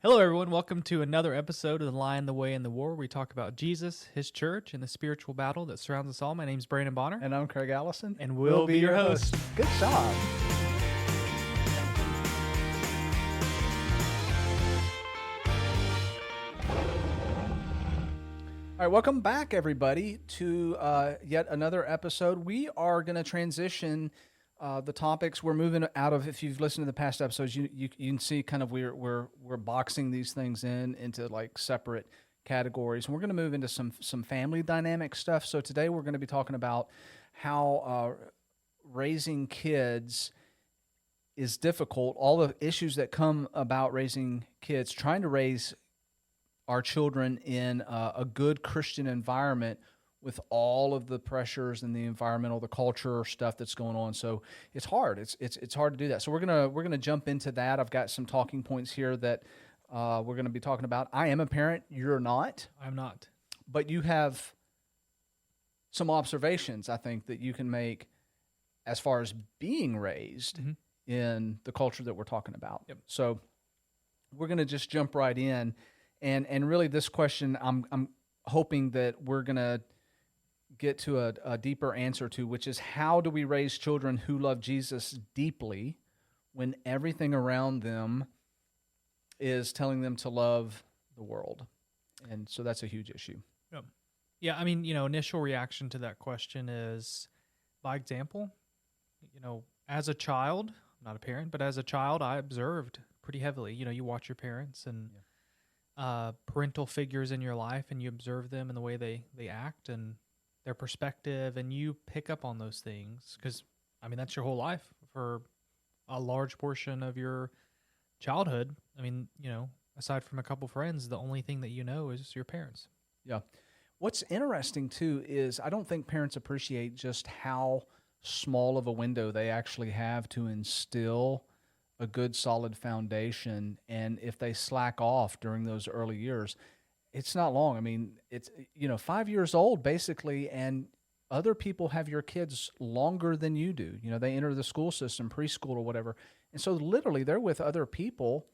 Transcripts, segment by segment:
Hello, everyone. Welcome to another episode of The Lion, the Way, and the War. We talk about Jesus, his church, and the spiritual battle that surrounds us all. My name's Brandon Bonner. And I'm Craig Allison. And we'll be your host. Good job. All right, welcome back, everybody, to yet another episode. We are going to transition the topics. We're moving out of. If you've listened to the past episodes, you can see kind of we're boxing these things into like separate categories, and we're going to move into some family dynamic stuff. So today we're going to be talking about how raising kids is difficult. All the issues that come about raising kids, trying to raise our children in a good Christian environment with all of the pressures and the environmental, the culture stuff that's going on. So it's hard. It's hard to do that. So we're gonna jump into that. I've got some talking points here that we're gonna be talking about. I am a parent. You're not. I'm not. But you have some observations, I think, that you can make as far as being raised in the culture that we're talking about. Yep. So we're gonna just jump right in. And really, this question, I'm hoping that we're going to get to a deeper answer to, which is how do we raise children who love Jesus deeply when everything around them is telling them to love the world? And so that's a huge issue. Yep. Yeah, I mean, initial reaction to that question is by example. As a child, I'm not a parent, but as a child, I observed pretty heavily. You watch your parents and parental figures in your life, and you observe them and the way they act and their perspective, and you pick up on those things because, I mean, that's your whole life for a large portion of your childhood. I mean, aside from a couple friends, the only thing that you know is your parents. Yeah. What's interesting, too, is I don't think parents appreciate just how small of a window they actually have to instill a good solid foundation. And if they slack off during those early years, it's not long. I mean, it's 5 years old basically, and other people have your kids longer than you do. They enter the school system, preschool or whatever, and so literally they're with other people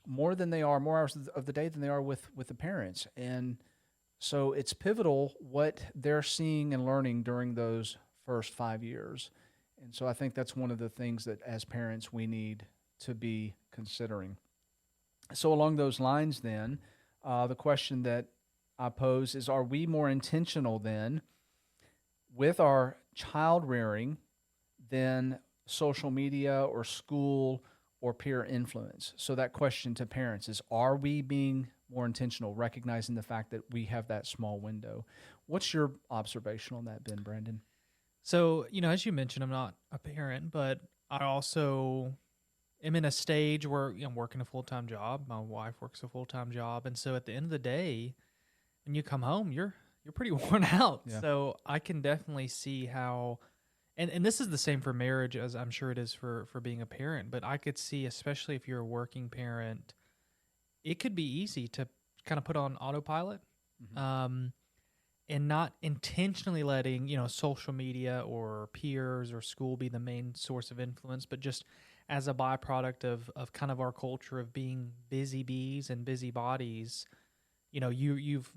more hours of the day than they are with the parents. And so it's pivotal what they're seeing and learning during those first 5 years. And so I think that's one of the things that as parents we need to be considering. So along those lines then, the question that I pose is, are we more intentional then with our child rearing than social media or school or peer influence? So that question to parents is, are we being more intentional, recognizing the fact that we have that small window? What's your observation on that, Brandon? So, as you mentioned, I'm not a parent, but I also am in a stage where I'm working a full-time job. My wife works a full-time job. And so at the end of the day, when you come home, you're pretty worn out. Yeah. So I can definitely see how, and this is the same for marriage as I'm sure it is for being a parent, but I could see, especially if you're a working parent, it could be easy to kind of put on autopilot. And not intentionally letting, social media or peers or school be the main source of influence, but just as a byproduct of kind of our culture of being busy bees and busy bodies, you've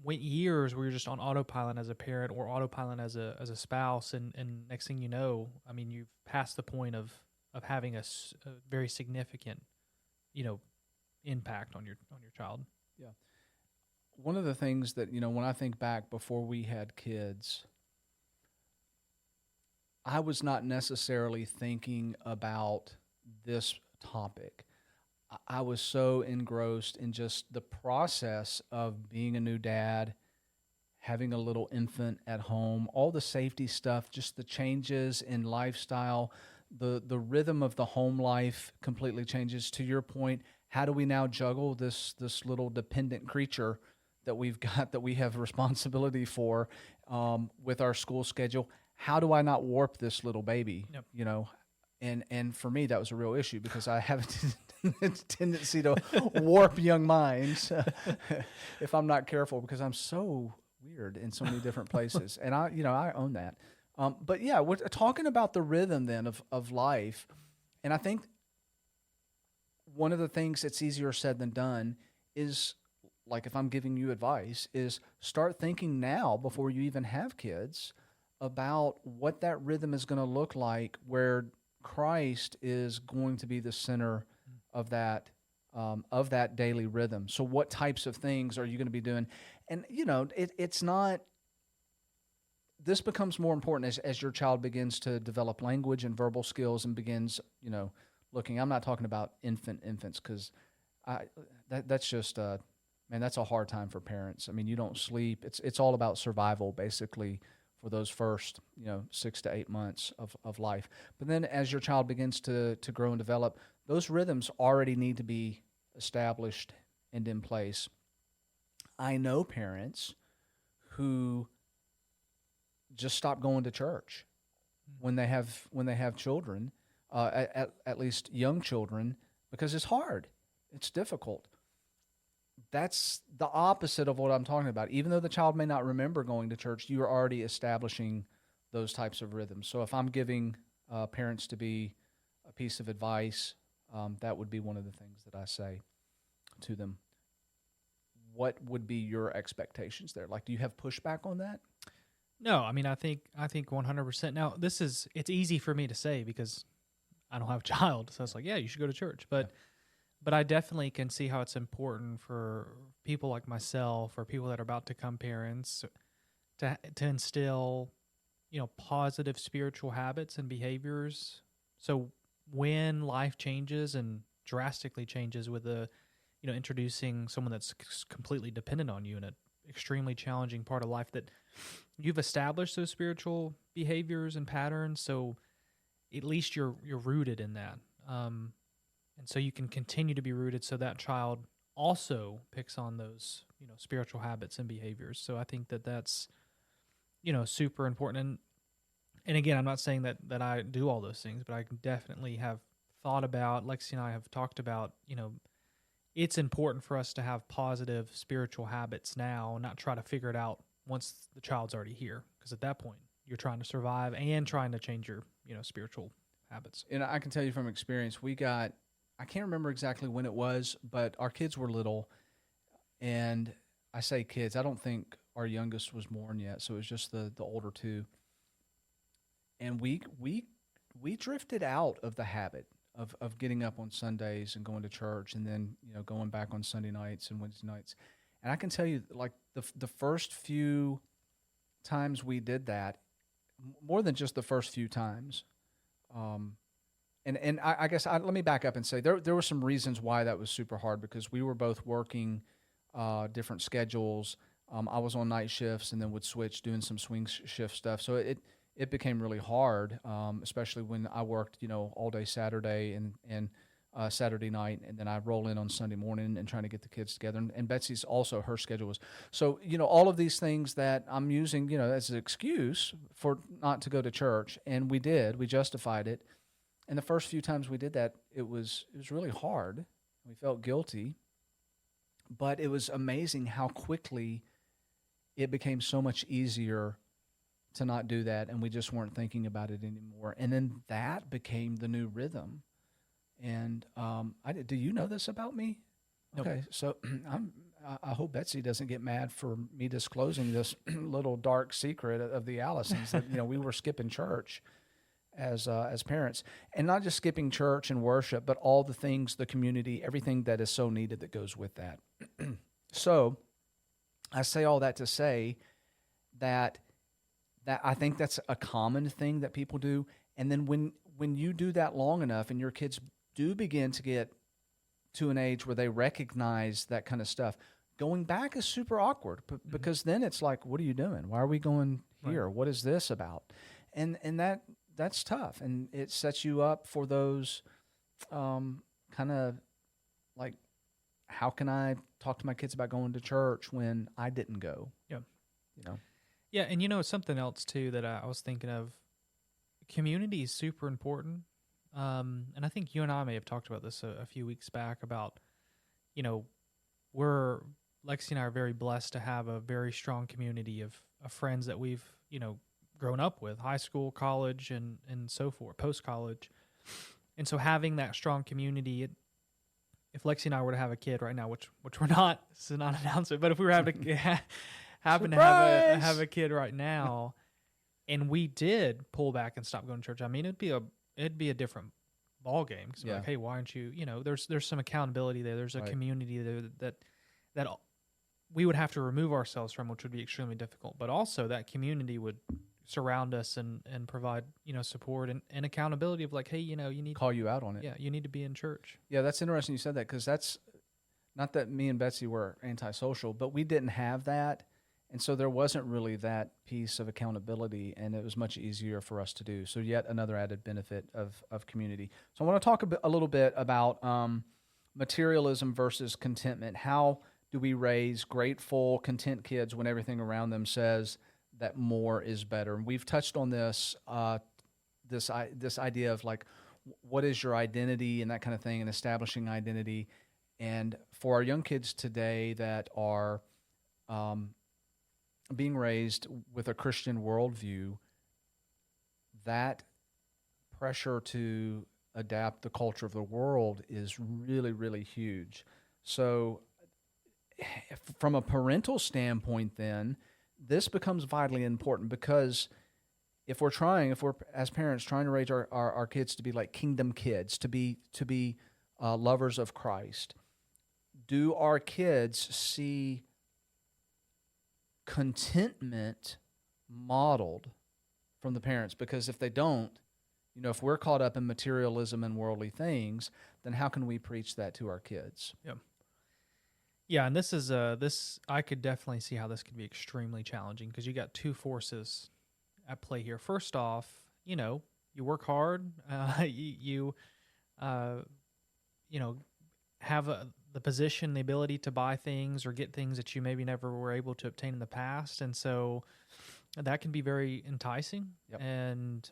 went years where you're just on autopilot as a parent or autopilot as a spouse, and next thing you know, I mean, you've passed the point of having a very significant, impact on your child. Yeah. One of the things that, when I think back before we had kids, I was not necessarily thinking about this topic. I was so engrossed in just the process of being a new dad, having a little infant at home, all the safety stuff, just the changes in lifestyle, the rhythm of the home life completely changes. To your point, how do we now juggle this little dependent creature that we've got, that we have responsibility for, with our school schedule? How do I not warp this little baby? Yep. And for me, that was a real issue because I have a tendency to warp young minds if I'm not careful, because I'm so weird in so many different places. And I own that. But yeah, we're talking about the rhythm then of life. And I think one of the things that's easier said than done is, like, if I'm giving you advice, is start thinking now before you even have kids about what that rhythm is going to look like, where Christ is going to be the center of that daily rhythm. So what types of things are you going to be doing? And, it's not, this becomes more important as your child begins to develop language and verbal skills and begins, looking. I'm not talking about infants, because that's just, man, that's a hard time for parents. I mean, you don't sleep. It's all about survival, basically, for those first, 6 to 8 months of life. But then as your child begins to grow and develop, those rhythms already need to be established and in place. I know parents who just stop going to church when they have children, at least young children, because it's hard. It's difficult. That's the opposite of what I'm talking about. Even though the child may not remember going to church, you are already establishing those types of rhythms. So if I'm giving parents to be a piece of advice, that would be one of the things that I say to them. What would be your expectations there? Like, do you have pushback on that? No, I mean, I think 100%. Now, it's easy for me to say because I don't have a child, so it's like, yeah, you should go to church. But I definitely can see how it's important for people like myself or people that are about to become parents to instill, positive spiritual habits and behaviors. So when life changes and drastically changes with introducing someone that's completely dependent on you in an extremely challenging part of life, that you've established those spiritual behaviors and patterns, so at least you're rooted in that. And so you can continue to be rooted so that child also picks on those, spiritual habits and behaviors. So I think that's, super important. And again, I'm not saying that I do all those things, but I definitely have thought about, Lexi and I have talked about, it's important for us to have positive spiritual habits now, not try to figure it out once the child's already here. Because at that point, you're trying to survive and trying to change your, spiritual habits. And I can tell you from experience, I can't remember exactly when it was, but our kids were little. And I say kids, I don't think our youngest was born yet, so it was just the older two. And we drifted out of the habit of getting up on Sundays and going to church, and then going back on Sunday nights and Wednesday nights. And I can tell you, like, the first few times we did that, more than just the first few times, and I guess let me back up and say there were some reasons why that was super hard, because we were both working different schedules. I was on night shifts and then would switch doing some swing shift stuff. So it became really hard, especially when I worked, all day Saturday and Saturday night, and then I roll in on Sunday morning and trying to get the kids together. And Betsy's also, her schedule was. So, all of these things that I'm using, as an excuse for not to go to church. And we justified it. And the first few times we did that, it was really hard. We felt guilty. But it was amazing how quickly it became so much easier to not do that, and we just weren't thinking about it anymore. And then that became the new rhythm. And do you know this about me? Nope. Okay, so I hope Betsy doesn't get mad for me disclosing this little dark secret of the Allisons, that we were skipping church as parents, and not just skipping church and worship, but all the things, the community, everything that is so needed that goes with that. So I say all that to say that I think that's a common thing that people do. And then when you do that long enough and your kids do begin to get to an age where they recognize that kind of stuff, going back is super awkward, because then it's like, what are you doing? Why are we going here? Right. What is this about? And that's tough. And it sets you up for those kind of like, how can I talk to my kids about going to church when I didn't go? Yeah. Yeah, and something else too that I was thinking of, community is super important. And I think you and I may have talked about this a few weeks back about, Lexi and I are very blessed to have a very strong community of friends that we've, grown up with, high school, college, and so forth, post-college. And so having that strong community, if Lexi and I were to have a kid right now, which we're not, this is not an announcement, but if we were having to happen to have a kid right now, and we did pull back and stop going to church, I mean, it'd be a different ball game. Cause like, hey, why aren't you? You know, there's some accountability there. There's a community there that we would have to remove ourselves from, which would be extremely difficult. But also that community would surround us and provide, you know, support and accountability of like, hey, you know, you need call you out on it. Yeah, you need to be in church. Yeah, that's interesting you said that, because that's not that me and Betsy were antisocial, but we didn't have that. And so there wasn't really that piece of accountability, and it was much easier for us to do. So yet another added benefit of community. So I want to talk a little bit about materialism versus contentment. How do we raise grateful, content kids when everything around them says that more is better? And we've touched on this this idea of like, what is your identity and that kind of thing, and establishing identity. And for our young kids today that are being raised with a Christian worldview, that pressure to adapt the culture of the world is really, really huge. So from a parental standpoint, then, this becomes vitally important, because if we're as parents trying to raise our kids to be like kingdom kids, to be lovers of Christ, do our kids see contentment modeled from the parents? Because if they don't, you know, if we're caught up in materialism and worldly things, then how can we preach that to our kids? Yeah. Yeah, and this is I could definitely see how this could be extremely challenging, because you got two forces at play here. First off, you know, you work hard, you know, have the position, the ability to buy things or get things that you maybe never were able to obtain in the past, and so that can be very enticing. Yep. And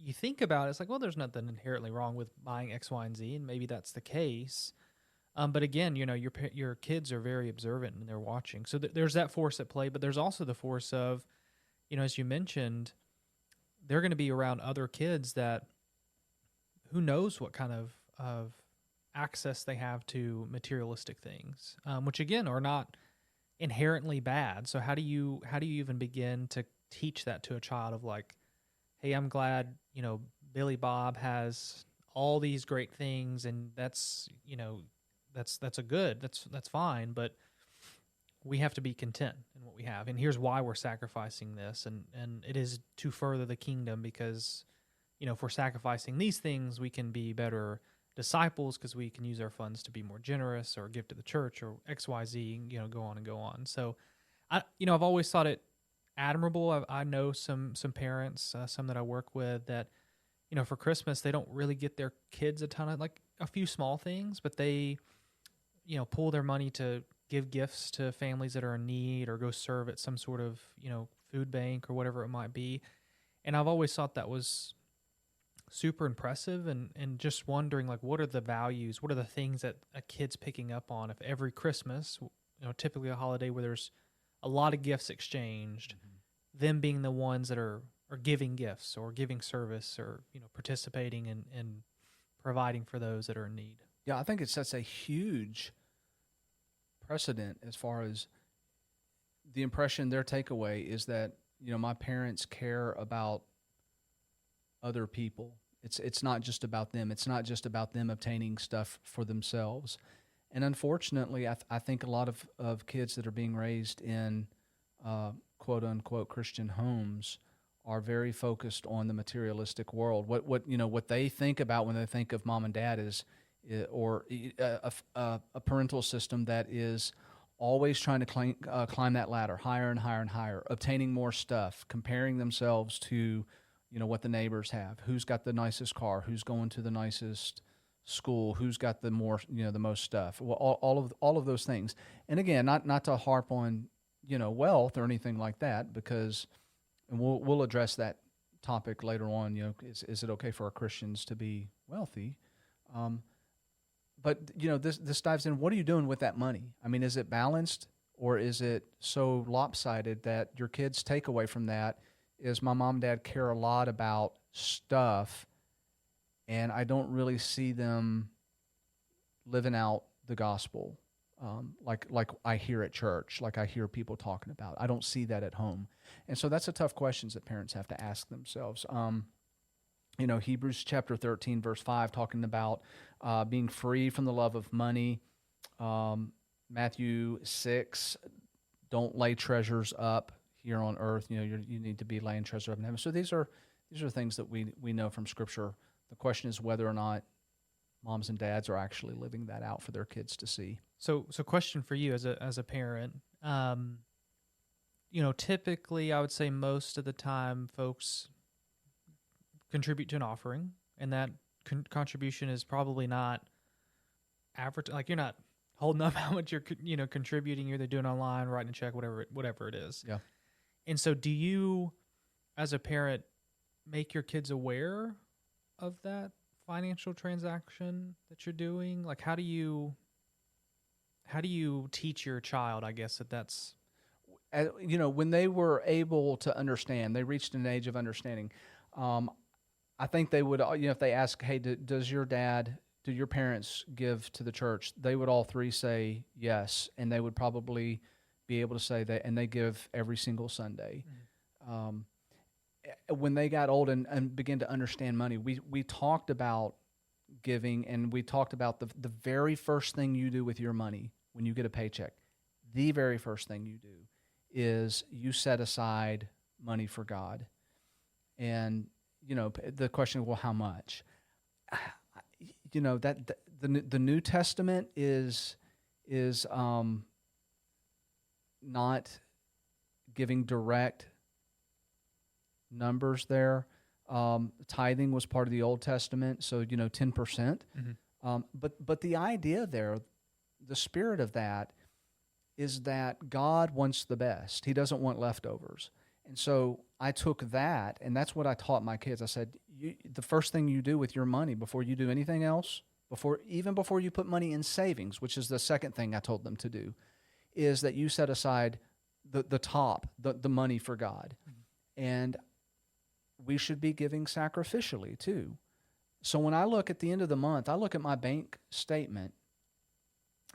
you think about it, it's like, well, there's nothing inherently wrong with buying X, Y, and Z, and maybe that's the case. But again, you know, your kids are very observant and they're watching. So there's that force at play, but there's also the force of, you know, as you mentioned, they're going to be around other kids that who knows what kind of access they have to materialistic things, which again are not inherently bad. So how do you even begin to teach that to a child of like, hey, I'm glad, you know, Billy Bob has all these great things, and that's, you know, that's fine, but we have to be content in what we have. And here's why we're sacrificing this. And it is to further the kingdom, because, you know, if we're sacrificing these things, we can be better disciples because we can use our funds to be more generous or give to the church or XYZ, you know, go on and go on. So I've always thought it admirable. I know some parents, some that I work with, that, you know, for Christmas, they don't really get their kids a ton of, like, a few small things, but they, you know, pull their money to give gifts to families that are in need or go serve at some sort of, you know, food bank or whatever it might be. And I've always thought that was super impressive, and just wondering, like, what are the values, what are the things that a kid's picking up on if every Christmas, you know, typically a holiday where there's a lot of gifts exchanged, them being the ones that are giving gifts or giving service or, you know, participating in providing for those that are in need. Yeah, I think it sets a huge precedent as far as the impression, their takeaway is that, you know, my parents care about other people. It's not just about them. It's not just about them obtaining stuff for themselves. And unfortunately, I think a lot of kids that are being raised in quote unquote Christian homes are very focused on the materialistic world. What they think about when they think of mom and dad is a parental system that is always trying to climb that ladder higher and higher and higher, obtaining more stuff, comparing themselves to, you know, what the neighbors have, who's got the nicest car, who's going to the nicest school, who's got the more, you know, the most stuff, well, all of those things. And again, not to harp on, you know, wealth or anything like that, because, and we'll address that topic later on. You know, is it okay for our Christians to be wealthy? But, you know, this dives in, what are you doing with that money? I mean, is it balanced, or is it so lopsided that your kids' takeaway from that is my mom and dad care a lot about stuff, and I don't really see them living out the gospel, like I hear at church, like I hear people talking about. I don't see that at home, and so that's a tough questions that parents have to ask themselves. Hebrews chapter 13, verse 5, talking about being free from the love of money. Matthew 6, don't lay treasures up here on earth. You need to be laying treasure up in heaven. So these are things that we know from Scripture. The question is whether or not moms and dads are actually living that out for their kids to see. So question for you as a parent. Typically I would say most of the time folks contribute to an offering, and that contribution is probably not average. Like, you're not holding up how much you're contributing. You're either doing online, writing a check, whatever it is. Yeah. And so do you, as a parent, make your kids aware of that financial transaction that you're doing? Like, how do you teach your child, I guess, that's... When they were able to understand, they reached an age of understanding. I think they would, if they ask, hey, do your parents give to the church? They would all three say yes, and they would probably be able to say that, and they give every single Sunday. Mm-hmm. When they got old and began to understand money, we talked about giving, and we talked about the very first thing you do with your money when you get a paycheck. The very first thing you do is you set aside money for God. And the question, well, how much? That the New Testament is not giving direct numbers there. Tithing was part of the Old Testament, so 10%. Mm-hmm. But the idea there, the spirit of that, is that God wants the best. He doesn't want leftovers. And so I took that, and that's what I taught my kids. I said, the first thing you do with your money before you do anything else, before you put money in savings, which is the second thing I told them to do, is that you set aside the money for God. Mm-hmm. And we should be giving sacrificially too. So when I look at the end of the month, I look at my bank statement,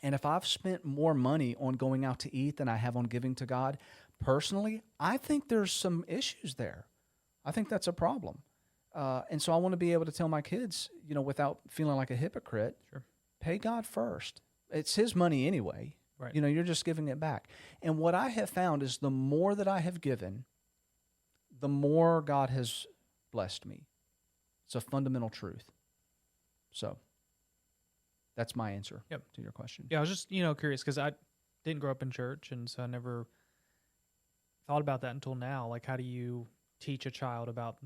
and if I've spent more money on going out to eat than I have on giving to God, personally, I think there's some issues there. I think that's a problem. And so I want to be able to tell my kids, without feeling like a hypocrite, sure, pay God first. It's His money anyway. Right. You're just giving it back. And what I have found is the more that I have given, the more God has blessed me. It's a fundamental truth. So that's my answer to your question. Yeah, I was just, curious because I didn't grow up in church, and so I never thought about that until now. Like, how do you teach a child about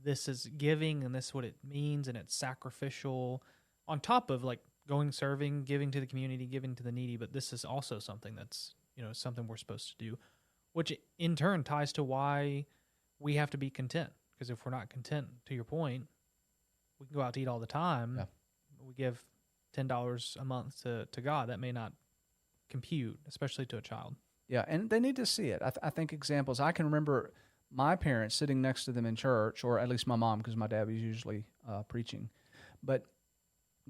this is giving, and this is what it means, and it's sacrificial, on top of like going serving, giving to the community, giving to the needy, but this is also something that's, something we're supposed to do, which in turn ties to why we have to be content. Because if we're not content, to your point, we can go out to eat all the time. Yeah. We give $10 a month to God. That may not compute, especially to a child. Yeah, and they need to see it. I think examples. I can remember my parents sitting next to them in church, or at least my mom, because my dad was usually preaching. But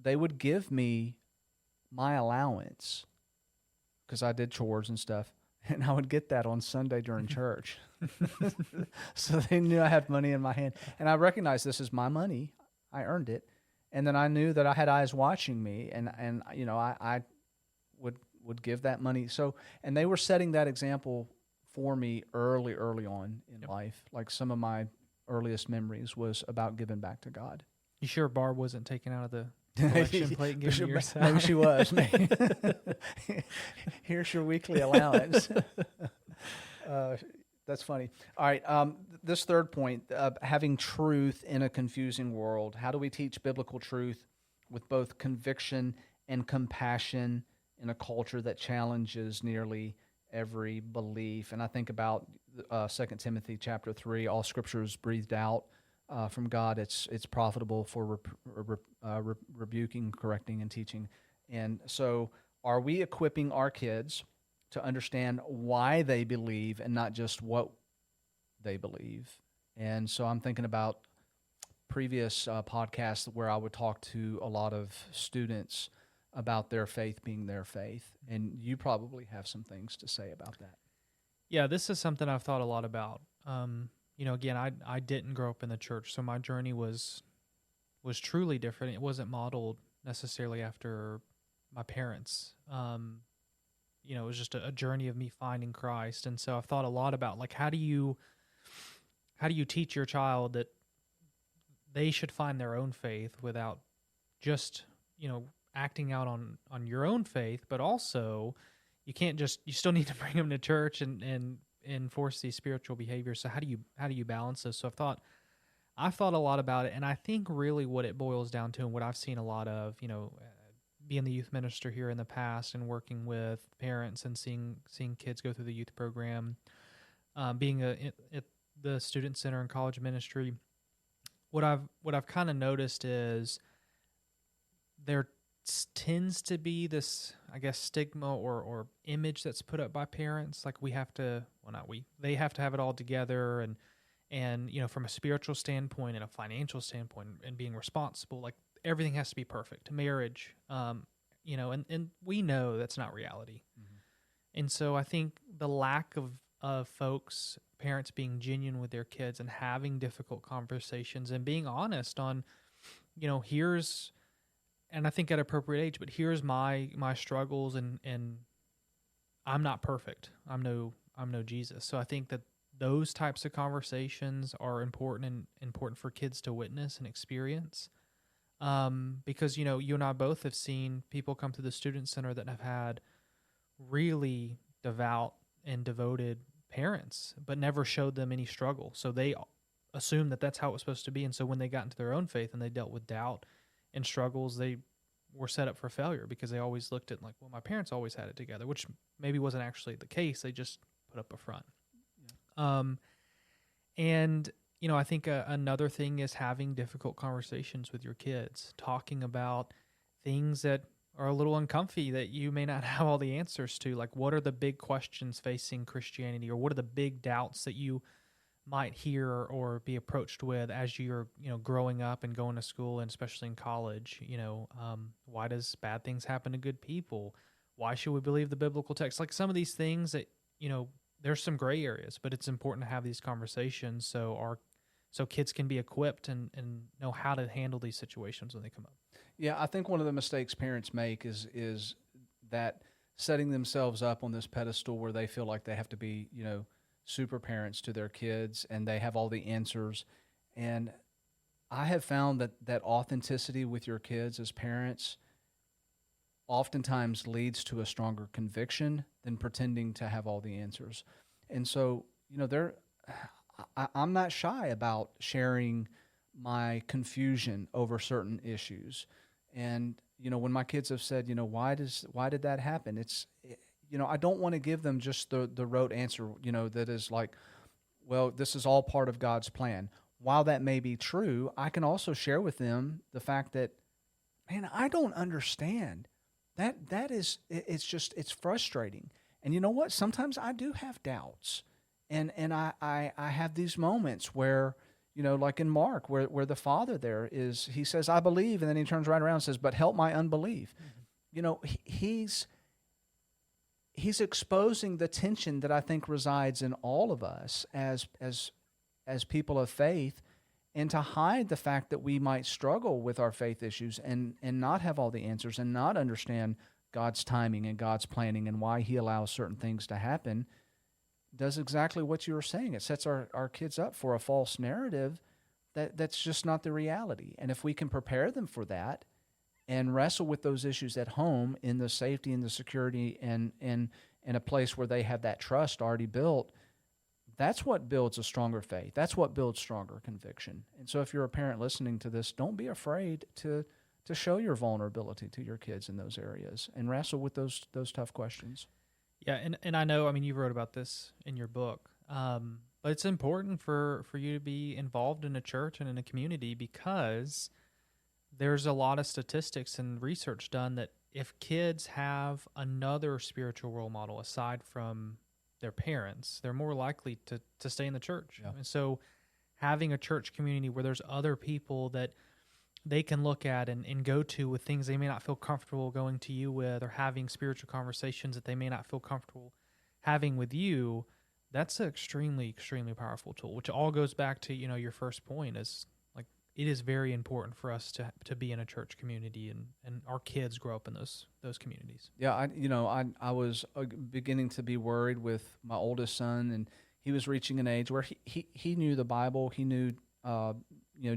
they would give me my allowance because I did chores and stuff, and I would get that on Sunday during church. So they knew I had money in my hand, and I recognized this is my money. I earned it, and then I knew that I had eyes watching me, and I would give that money. So, and they were setting that example for me early on in life. Like, some of my earliest memories was about giving back to God. You sure Barb wasn't taken out of the collection plate and giving you your salary? Maybe she was. Here's your weekly allowance. That's funny. All right. This third point, having truth in a confusing world. How do we teach biblical truth with both conviction and compassion in a culture that challenges nearly every belief? And I think about 2 Timothy chapter 3, all scripture is breathed out from God. It's profitable for rebuking, correcting, and teaching. And so are we equipping our kids to understand why they believe and not just what they believe? And so I'm thinking about previous podcasts where I would talk to a lot of students about their faith being their faith. And you probably have some things to say about that. Yeah, this is something I've thought a lot about. Again, I didn't grow up in the church, so my journey was truly different. It wasn't modeled necessarily after my parents. It was just a journey of me finding Christ, and so I've thought a lot about, like, how do you teach your child that they should find their own faith without just acting out on your own faith, but also you still need to bring them to church and enforce these spiritual behaviors. So how do you balance this? So I've thought a lot about it, and I think really what it boils down to, and what I've seen a lot of, being the youth minister here in the past and working with parents and seeing kids go through the youth program, being at the student center and college ministry, what I've kind of noticed is there tends to be this, I guess, stigma or image that's put up by parents, like they have to have it all together, and from a spiritual standpoint and a financial standpoint and being responsible, like everything has to be perfect. Marriage, and we know that's not reality. Mm-hmm. And so I think the lack of parents being genuine with their kids and having difficult conversations and being honest on, and I think at appropriate age, but here's my struggles, and I'm not perfect. I'm no Jesus. So I think that those types of conversations are important for kids to witness and experience. Because, you and I both have seen people come to the student center that have had really devout and devoted parents, but never showed them any struggle. So they assumed that that's how it was supposed to be. And so when they got into their own faith and they dealt with doubt and struggles, they were set up for failure because they always looked at, like, well, my parents always had it together, which maybe wasn't actually the case. They just put up a front. Yeah. I think another thing is having difficult conversations with your kids, talking about things that are a little uncomfy that you may not have all the answers to. Like, what are the big questions facing Christianity, or what are the big doubts that you might hear or be approached with as you're, growing up and going to school, and especially in college? Why does bad things happen to good people? Why should we believe the biblical text? Like, some of these things that, there's some gray areas, but it's important to have these conversations so kids can be equipped and know how to handle these situations when they come up. Yeah, I think one of the mistakes parents make is that setting themselves up on this pedestal where they feel like they have to be, super parents to their kids and they have all the answers. And I have found that authenticity with your kids as parents oftentimes leads to a stronger conviction than pretending to have all the answers. And so, I'm not shy about sharing my confusion over certain issues. And, when my kids have said, why did that happen? I don't want to give them just the rote answer, that is like, well, this is all part of God's plan. While that may be true, I can also share with them the fact that, man, I don't understand. It's frustrating. And you know what? Sometimes I do have doubts. And I have these moments where, like in Mark, where the father there is, he says, I believe, and then he turns right around and says, but help my unbelief. Mm-hmm. He's exposing the tension that I think resides in all of us as people of faith, and to hide the fact that we might struggle with our faith issues and not have all the answers and not understand God's timing and God's planning and why he allows certain things to happen, does exactly what you were saying. It sets our kids up for a false narrative that's just not the reality. And if we can prepare them for that and wrestle with those issues at home in the safety and the security and in a place where they have that trust already built, that's what builds a stronger faith. That's what builds stronger conviction. And so if you're a parent listening to this, don't be afraid to show your vulnerability to your kids in those areas and wrestle with those tough questions. Yeah, and I know, you wrote about this in your book, but it's important for you to be involved in a church and in a community, because there's a lot of statistics and research done that if kids have another spiritual role model aside from their parents, they're more likely to stay in the church. Yeah. And so having a church community where there's other people that they can look at and go to with things they may not feel comfortable going to you with, or having spiritual conversations that they may not feel comfortable having with you, that's an extremely, extremely powerful tool, which all goes back to, your first point is like, it is very important for us to be in a church community, and our kids grow up in those communities. Yeah, I was beginning to be worried with my oldest son, and he was reaching an age where he knew the Bible. He knew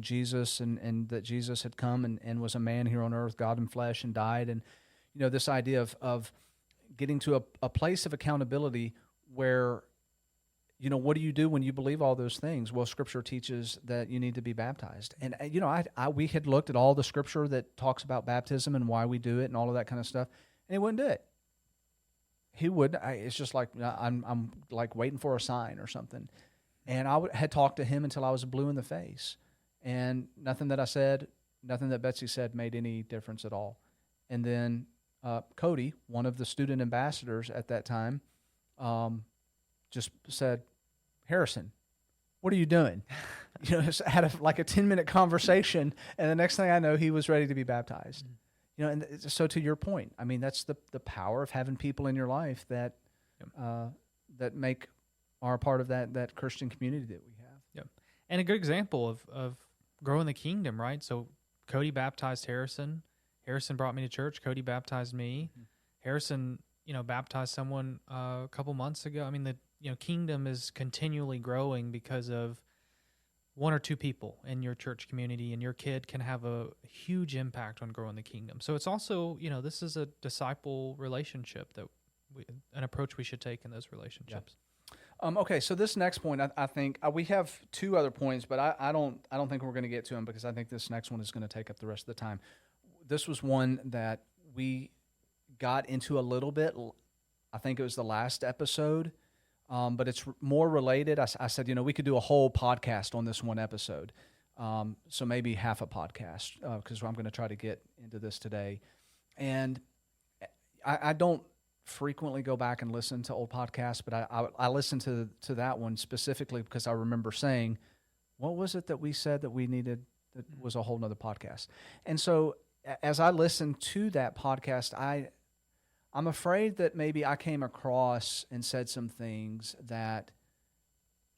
Jesus, and that Jesus had come and was a man here on earth, God in flesh, and died. And this idea of getting to a place of accountability where, what do you do when you believe all those things? Well, Scripture teaches that you need to be baptized. And we had looked at all the Scripture that talks about baptism and why we do it and all of that kind of stuff, and he wouldn't do it. He would. It's just like I'm like waiting for a sign or something. And I had talked to him until I was blue in the face, and nothing that I said, nothing that Betsy said made any difference at all. And then Cody, one of the student ambassadors at that time, just said, "Harrison, what are you doing?" Had a 10-minute conversation, and the next thing I know, he was ready to be baptized. And so to your point, I mean, that's the power of having people in your life that are a part of that Christian community that we have. Yep. And a good example of growing the kingdom, right? So Cody baptized Harrison. Harrison brought me to church. Cody baptized me. Mm-hmm. Harrison, baptized someone a couple months ago. I mean, the kingdom is continually growing because of one or two people in your church community, and your kid can have a huge impact on growing the kingdom. So it's also, this is a disciple relationship an approach we should take in those relationships. Yeah. Okay, so this next point, I think we have two other points, but I don't think we're going to get to them because I think this next one is going to take up the rest of the time. This was one that we got into a little bit. I think it was the last episode. But it's more related. I said, we could do a whole podcast on this one episode. So maybe half a podcast, because I'm going to try to get into this today. And I don't frequently go back and listen to old podcasts, but I listened to that one specifically because I remember saying, what was it that we said that we needed that was a whole nother podcast? And so as I listened to that podcast, I'm afraid that maybe I came across and said some things that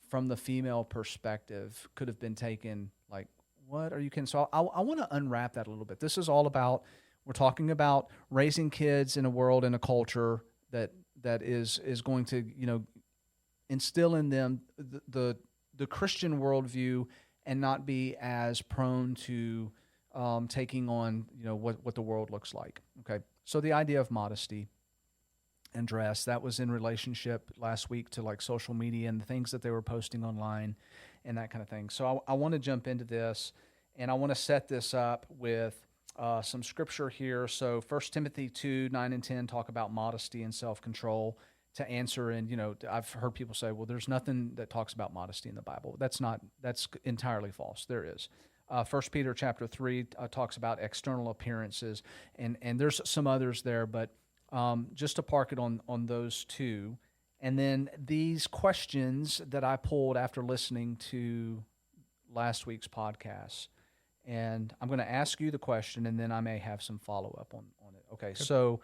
from the female perspective could have been taken like, what are you kidding? So I want to unwrap that a little bit. This is all about, we're talking about raising kids in a world, in a culture that is going to, instill in them the Christian worldview and not be as prone to taking on, what the world looks like. Okay. So the idea of modesty and dress, that was in relationship last week to like social media and the things that they were posting online and that kind of thing. So I want to jump into this, and I want to set this up with some scripture here. So 1 Timothy 2, 9 and 10 talk about modesty and self-control to answer. And, I've heard people say, well, there's nothing that talks about modesty in the Bible. That's entirely false. There is. 1 Peter chapter 3 talks about external appearances, and there's some others there, but just to park it on those two. And then these questions that I pulled after listening to last week's podcast. And I'm going to ask you the question, and then I may have some follow-up on it. Okay, so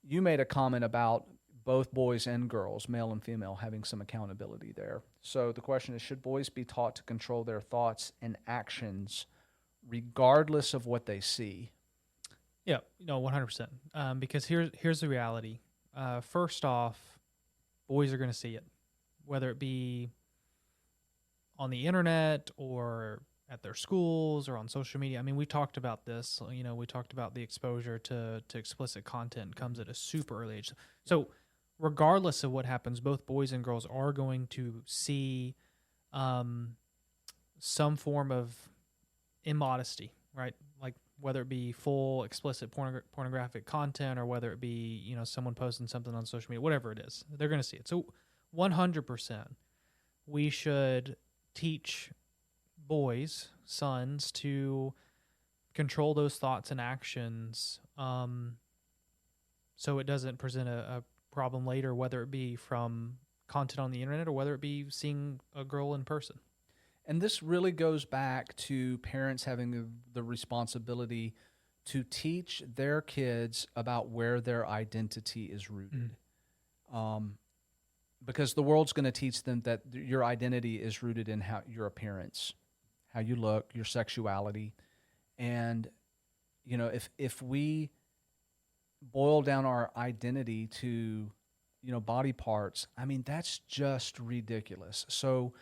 you made a comment about both boys and girls, male and female, having some accountability there. So the question is, should boys be taught to control their thoughts and actions regardless of what they see? Yeah, 100%. Because here's the reality. First off, boys are going to see it, whether it be on the internet or at their schools or on social media. I mean, we talked about this. We talked about the exposure to explicit content comes at a super early age. So regardless of what happens, both boys and girls are going to see some form of immodesty, right? Like whether it be full explicit pornographic content or whether it be, someone posting something on social media, whatever it is, they're going to see it. So 100%, we should teach boys, sons, to control those thoughts and actions so it doesn't present a problem later, whether it be from content on the internet or whether it be seeing a girl in person. And this really goes back to parents having the responsibility to teach their kids about where their identity is rooted. Because the world's going to teach them that your identity is rooted in how your appearance, how you look, your sexuality. And, you know, if we boil down our identity to, you know, body parts, I mean, that's just ridiculous. So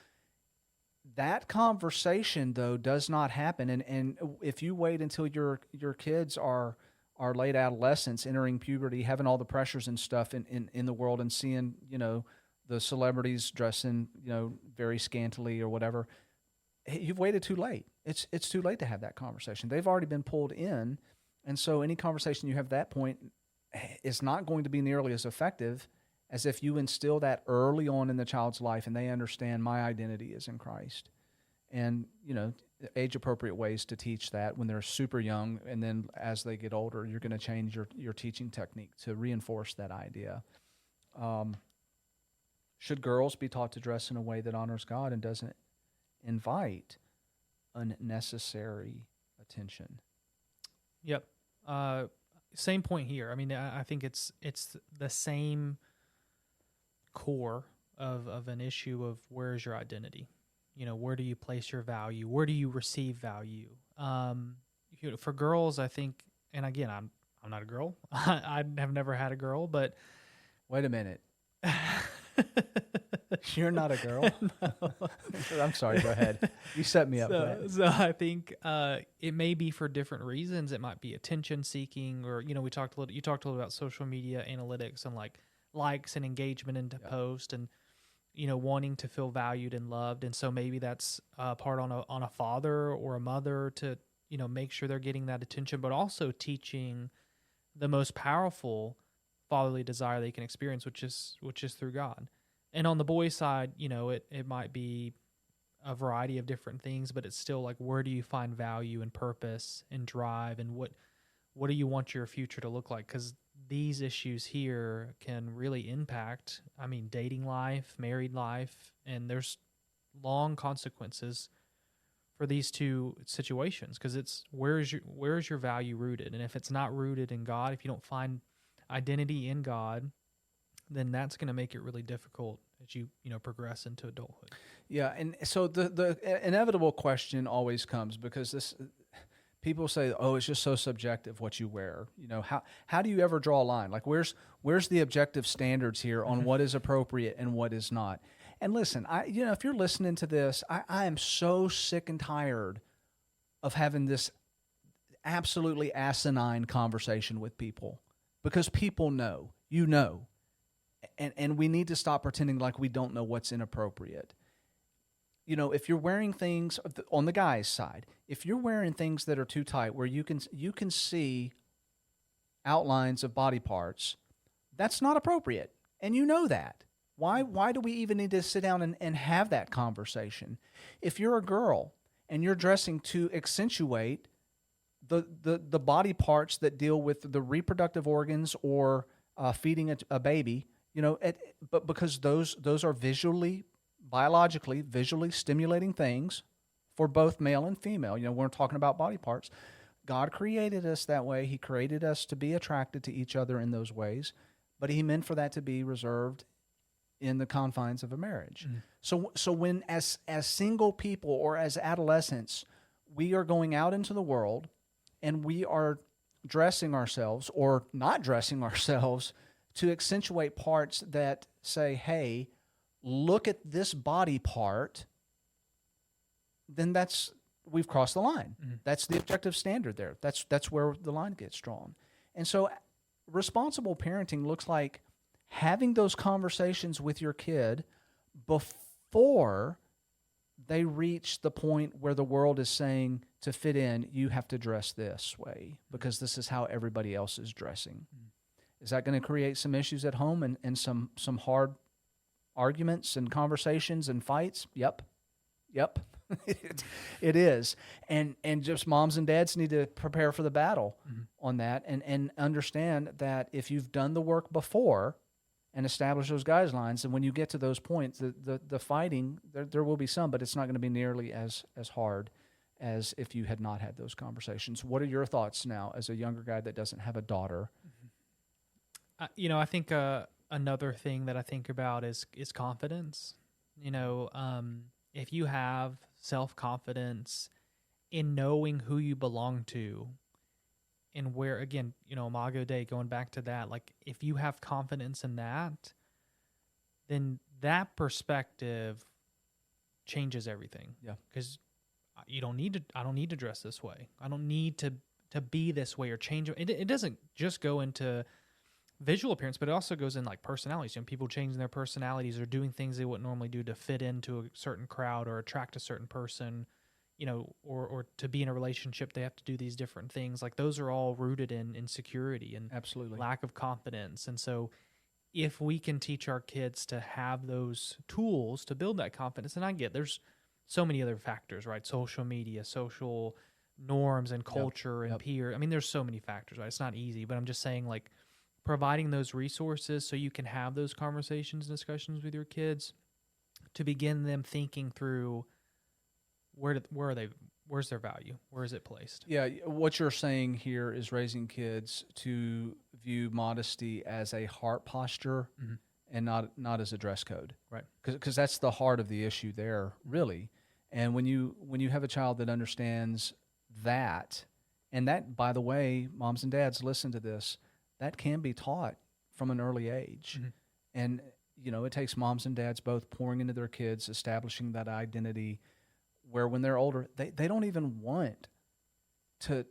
that conversation, though, does not happen. And if you wait until your kids are late adolescents, entering puberty, having all the pressures and stuff in the world, and seeing, you know, the celebrities dressing, you know, very scantily or whatever, you've waited too late. It's too late to have that conversation. They've already been pulled in, and so any conversation you have at that point is not going to be nearly as effective as if you instill that early on in the child's life and they understand my identity is in Christ. And, you know, age-appropriate ways to teach that when they're super young, and then as they get older, you're going to change your teaching technique to reinforce that idea. Should girls be taught to dress in a way that honors God and doesn't invite unnecessary attention? Yep. Same point here. I mean, I think it's the same core of an issue of where's your identity. You know, where do you place your value? Where do you receive value? You know, for girls, I think, and again, I'm not a girl. I have never had a girl, but wait a minute. You're not a girl? No. I'm sorry, go ahead. You set me up for that. So I think it may be for different reasons. It might be attention seeking, or, you know, you talked a little about social media analytics and like likes and engagement into post, and, you know, wanting to feel valued and loved. And so maybe that's part on a father or a mother to, you know, make sure they're getting that attention, but also teaching the most powerful fatherly desire they can experience, which is through God. And on the boy side, you know, it might be a variety of different things, but it's still like, where do you find value and purpose and drive, and what do you want your future to look like? Because these issues here can really impact, I mean, dating life, married life, and there's long consequences for these two situations, because it's where is your value rooted? And if it's not rooted in God, if you don't find identity in God, then that's going to make it really difficult as you progress into adulthood. Yeah, and so the inevitable question always comes, because people say, "Oh, it's just so subjective what you wear." You know, how do you ever draw a line? Like, where's the objective standards here on what is appropriate and what is not? And listen, if you're listening to this, I am so sick and tired of having this absolutely asinine conversation with people, because people know, and we need to stop pretending like we don't know what's inappropriate. You know, if you're wearing things on the guy's side, if you're wearing things that are too tight where you can see outlines of body parts, that's not appropriate, and you know that. Why do we even need to sit down and have that conversation? If you're a girl and you're dressing to accentuate the body parts that deal with the reproductive organs or feeding a baby, you know, but because those are biologically visually stimulating things for both male and female. You know, we're talking about body parts. God created us that way. He created us to be attracted to each other in those ways, but He meant for that to be reserved in the confines of a marriage. Mm-hmm. So when as single people or as adolescents, we are going out into the world and we are dressing ourselves or not dressing ourselves to accentuate parts that say, hey, look at this body part, then we've crossed the line. Mm-hmm. That's the objective standard there. That's where the line gets drawn. And so responsible parenting looks like having those conversations with your kid before they reach the point where the world is saying, to fit in, you have to dress this way because this is how everybody else is dressing. Mm-hmm. Is that going to create some issues at home and some hard arguments and conversations and fights? Yep. It is. And just moms and dads need to prepare for the battle on that and understand that if you've done the work before, and establish those guidelines. And when you get to those points, the fighting, there will be some, but it's not going to be nearly as hard as if you had not had those conversations. What are your thoughts now as a younger guy that doesn't have a daughter? I think another thing that I think about is confidence. If you have self-confidence in knowing who you belong to and where, again, Imago Dei, going back to that, like if you have confidence in that, then that perspective changes everything. Yeah. Because I don't need to dress this way. I don't need to be this way or change. It doesn't just go into visual appearance, but it also goes in like personalities. People changing their personalities or doing things they wouldn't normally do to fit into a certain crowd or attract a certain person, or to be in a relationship, they have to do these different things. Like those are all rooted in insecurity and absolutely lack of confidence. And so if we can teach our kids to have those tools to build that confidence, and I get there's so many other factors, right? Social media, social norms and culture and peer. I mean, there's so many factors, right? It's not easy, but I'm just saying, like, providing those resources so you can have those conversations and discussions with your kids to begin them thinking through where's their value? Where is it placed? Yeah, what you're saying here is raising kids to view modesty as a heart posture and not as a dress code. Right. Because that's the heart of the issue there, really. And when you have a child that understands that, and that, by the way, moms and dads, listen to this, that can be taught from an early age. And, it takes moms and dads both pouring into their kids, establishing that identity where when they're older, they don't even want to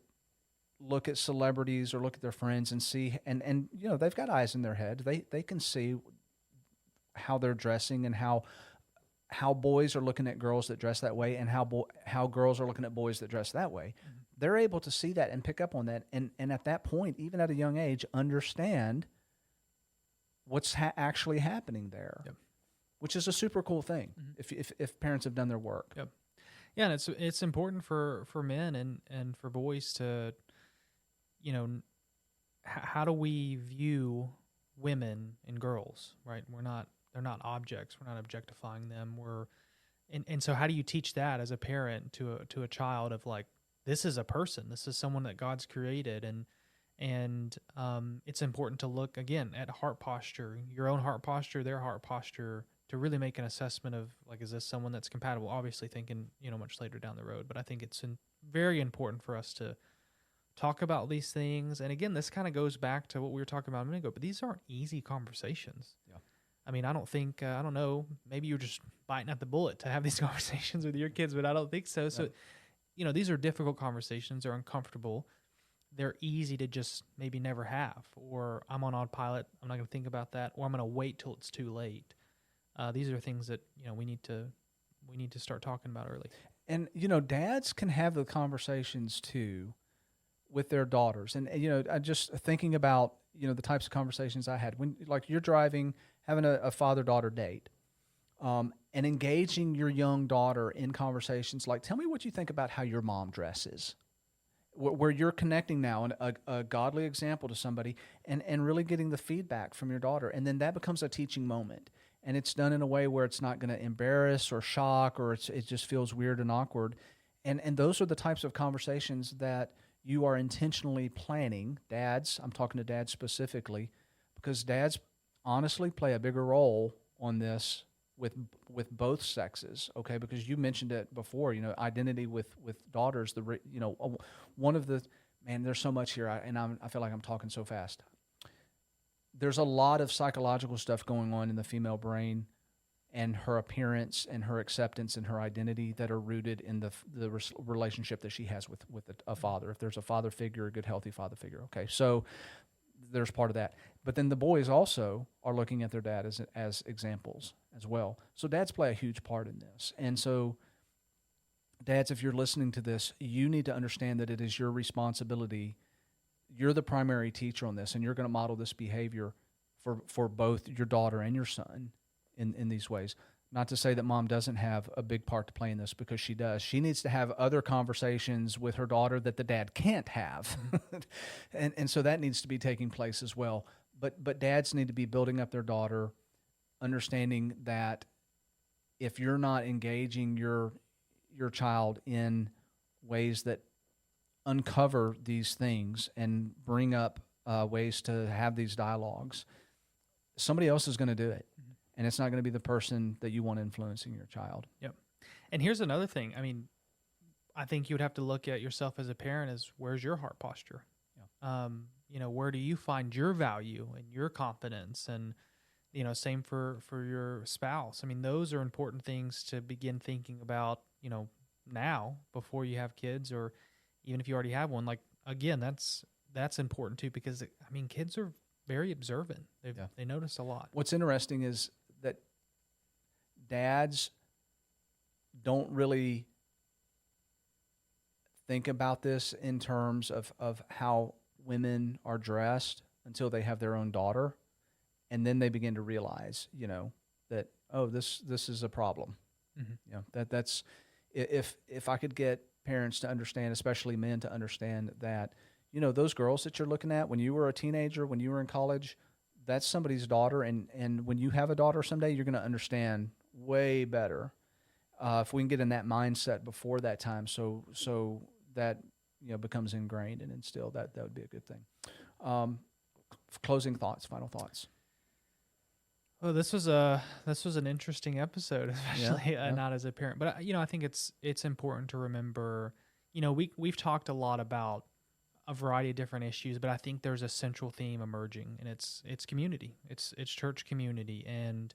look at celebrities or look at their friends and see, and they've got eyes in their head. They can see how they're dressing and how boys are looking at girls that dress that way and how girls are looking at boys that dress that way. They're able to see that and pick up on that. And at that point, even at a young age, understand what's actually happening there, which is a super cool thing if parents have done their work. Yep. Yeah, and it's important for men and for boys to, how do we view women and girls, right? They're not objects. We're not objectifying them. And so how do you teach that as a parent to a child of like, this is a person, this is someone that God's created, and it's important to look again at heart posture, your own heart posture, their heart posture, to really make an assessment of like, is this someone that's compatible? Obviously thinking, much later down the road, but I think it's very important for us to talk about these things. And again, this kind of goes back to what we were talking about a minute ago, but these aren't easy conversations. Yeah. I mean, I don't think, I don't know, maybe you're just biting at the bullet to have these conversations with your kids, but I don't think so. Yeah. So, these are difficult conversations. They're uncomfortable. They're easy to just maybe never have, or I'm on autopilot, I'm not going to think about that, or I'm going to wait till it's too late. These are things that, we need to start talking about early. And, dads can have the conversations too with their daughters. And, I just thinking about, the types of conversations I had when, like, you're driving, having a father-daughter date, and engaging your young daughter in conversations like, tell me what you think about how your mom dresses, where you're connecting now a godly example to somebody and really getting the feedback from your daughter. And then that becomes a teaching moment. And it's done in a way where it's not going to embarrass or shock, or it just feels weird and awkward. And those are the types of conversations that you are intentionally planning. Dads, I'm talking to dads specifically, because dads honestly play a bigger role on this with both sexes, okay? Because you mentioned it before, identity with daughters. One of the, man, there's so much here, I feel like I'm talking so fast. There's a lot of psychological stuff going on in the female brain and her appearance and her acceptance and her identity that are rooted in the relationship that she has with a father. If there's a father figure, a good, healthy father figure, okay? So there's part of that. But then the boys also are looking at their dad as examples as well. So dads play a huge part in this. And so dads, if you're listening to this, you need to understand that it is your responsibility. You're the primary teacher on this, and you're going to model this behavior for both your daughter and your son in these ways. Not to say that mom doesn't have a big part to play in this, because she does. She needs to have other conversations with her daughter that the dad can't have. And so that needs to be taking place as well. but dads need to be building up their daughter, understanding that if you're not engaging your child in ways that uncover these things and bring up ways to have these dialogues, somebody else is going to do it. And it's not going to be the person that you want influencing your child. Yep. And here's another thing. I mean, I think you would have to look at yourself as a parent as where's your heart posture? Yeah. Where do you find your value and your confidence? And, same for your spouse. I mean, those are important things to begin thinking about, now before you have kids, or even if you already have one. Like, again, that's important too, because I mean, kids are very observant. They notice a lot. What's interesting is that dads don't really think about this in terms of how women are dressed until they have their own daughter, and then they begin to realize, that this is a problem. Mm-hmm. That's if I could get parents to understand, especially men, to understand that, those girls that you're looking at when you were a teenager, when you were in college, that's somebody's daughter, and when you have a daughter someday, you're going to understand way better if we can get in that mindset before that time, so that becomes ingrained and instilled. That would be a good thing. Closing thoughts, final thoughts. Oh, this was an interesting episode, especially not as a parent. But I think it's important to remember. We've talked a lot about a variety of different issues, but I think there's a central theme emerging, and it's community. It's church community, and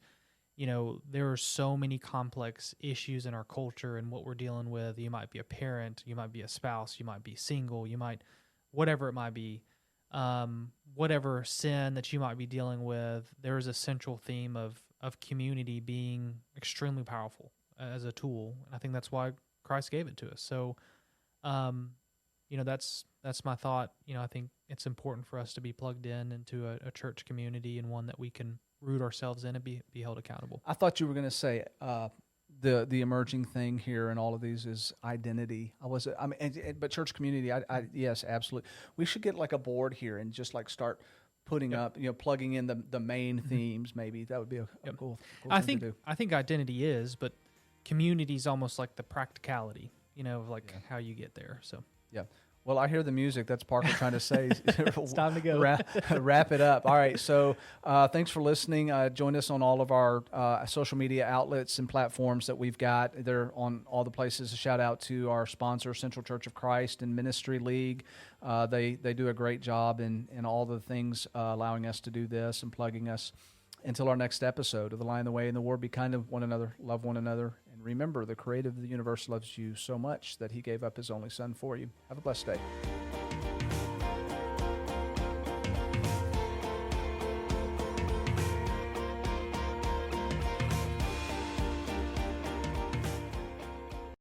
there are so many complex issues in our culture and what we're dealing with. You might be a parent, you might be a spouse, you might be single, you might, whatever it might be, whatever sin that you might be dealing with. There is a central theme of community being extremely powerful as a tool, and I think that's why Christ gave it to us. So, that's my thought. I think it's important for us to be plugged into a church community, and one that we can root ourselves in and be held accountable. I thought you were going to say the emerging thing here in all of these is identity. But church community, yes, absolutely. We should get like a board here and just like start putting up, plugging in the main themes. Maybe that would be a cool thing to do. I think identity is, but community is almost like the practicality, how you get there. So yeah. Well, I hear the music. That's Parker trying to say. It's time to go. Wrap it up. All right. So thanks for listening. Join us on all of our social media outlets and platforms that we've got. They're on all the places. A shout out to our sponsor, Central Church of Christ and Ministry League. They do a great job in all the things allowing us to do this and plugging us. Until our next episode of The Lion, the Way, and the Word, be kind to one another, love one another, and remember, the Creator of the universe loves you so much that He gave up His only Son for you. Have a blessed day.